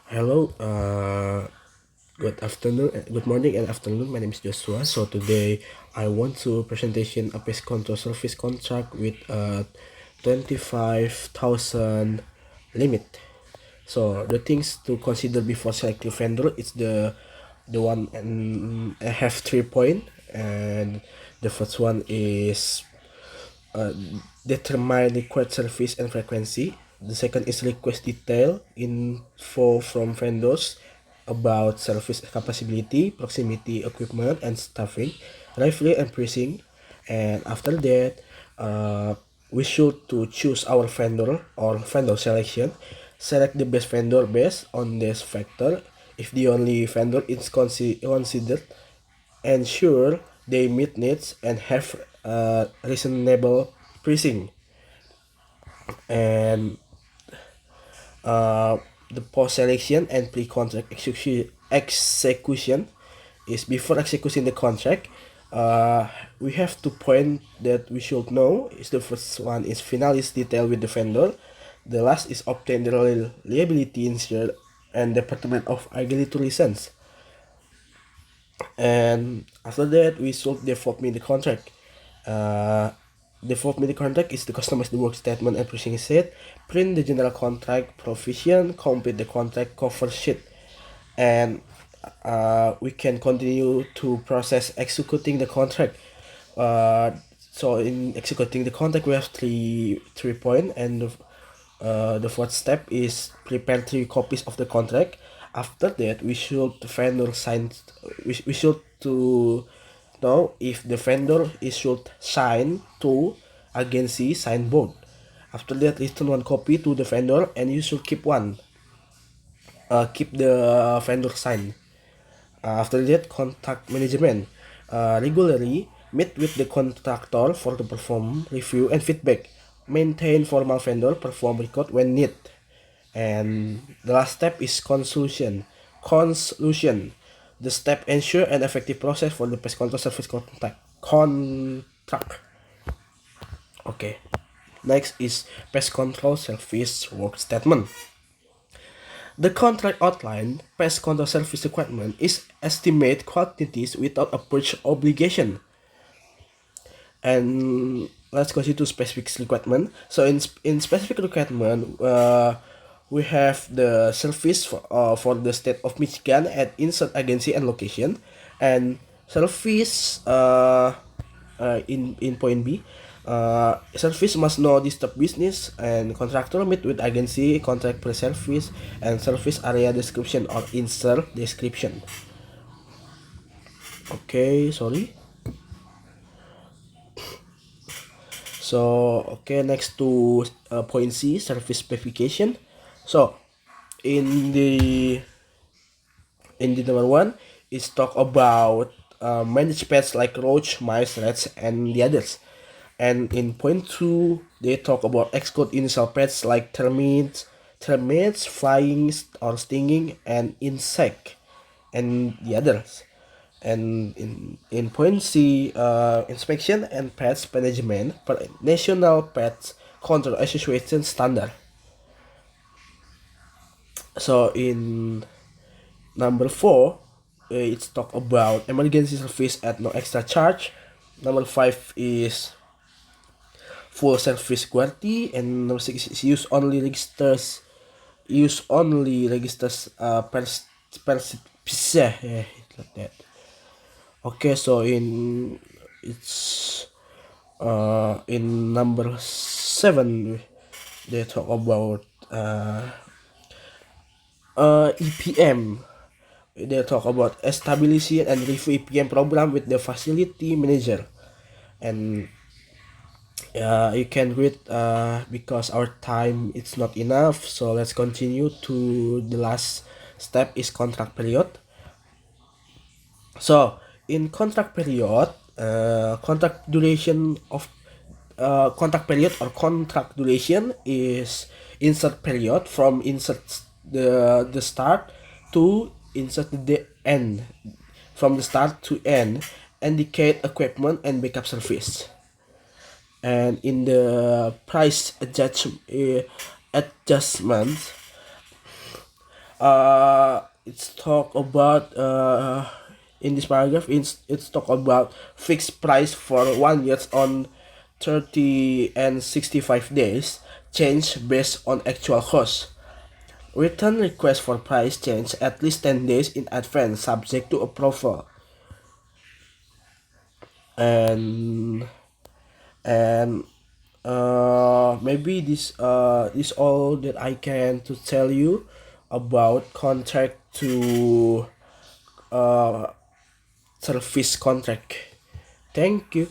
Hello, good morning and afternoon. My name is Joshua. So today I want to presentation a pest control service contract with a 25,000 limit. So the things to consider before selecting vendor is the one, and I have 3 point, and the first one is uh, determine required service and frequency. The second is request detail info from vendors about service capability, proximity, equipment, and staffing, rifle and pricing. And after that, we should to choose our vendor or vendor selection. Select the best vendor based on this factor. If the only vendor is considered, ensure they meet needs and have reasonable pricing. And uh, the post selection and pre-contract execution is before executing the contract. We have to point that we should know is the first one is finalist detail with the vendor. The last is obtain the liability insurance and department of agility license. And after that we should default me the contract. uh, Default me the contract is to customize the work statement and pricing sheet, print the general contract provision, complete the contract cover sheet, and we can continue to process executing the contract. uh, so in executing the contract we have three point, and the fourth step is prepare 3 copies of the contract. After that, we should vendor sign. We should to know if the vendor is should sign to agency sign both. After that, return 1 copy to the vendor, and you should keep one. Keep the vendor sign. After that, contact management. Regularly meet with the contractor for the perform review and feedback. Maintain formal vendor perform record when need. And the last step is conclusion. Conclusion. The step ensure an effective process for the pest control service contract. Okay. Next is pest control service work statement. The contract outline pest control service requirement is estimate quantities without a purchase obligation. And let's go to specific requirement. So in specific requirement, we have the service for the state of Michigan at insert agency and location, and service in point B. Service must not disturb business, and contractor meet with agency contract per service and service area description or insert description. Okay, sorry. So okay, next to point C, service specification. So in the number one is talk about managed pets like roach, mice, rats, and the others. And in point two, they talk about exclude initial pets like termites, flying or stinging, and insect, and the others. And in point C, inspection and pets management per National Pets Control Association standard. So in number four, it's talk about emergency service at no extra charge. Number five is full service guarantee, and number six is use only registers per yeah, like that. Okay, so it's in number seven, they talk about EPM. They talk about establishing and review EPM program with the facility manager. And you can read because our time it's not enough, so let's continue to the last step is contract period. So in contract period, contract duration of contract period or contract duration is insert period from insert the start to insert the end, from the start to end, indicate equipment and backup service. And in the price adjustment, It's talk about in this paragraph, it's talk about fixed price for 1 year on 30 and 65 days, change based on actual cost. Return request for price change at least 10 days in advance, subject to approval. And and maybe this all that I can to tell you about contract to uh, service contract. Thank you.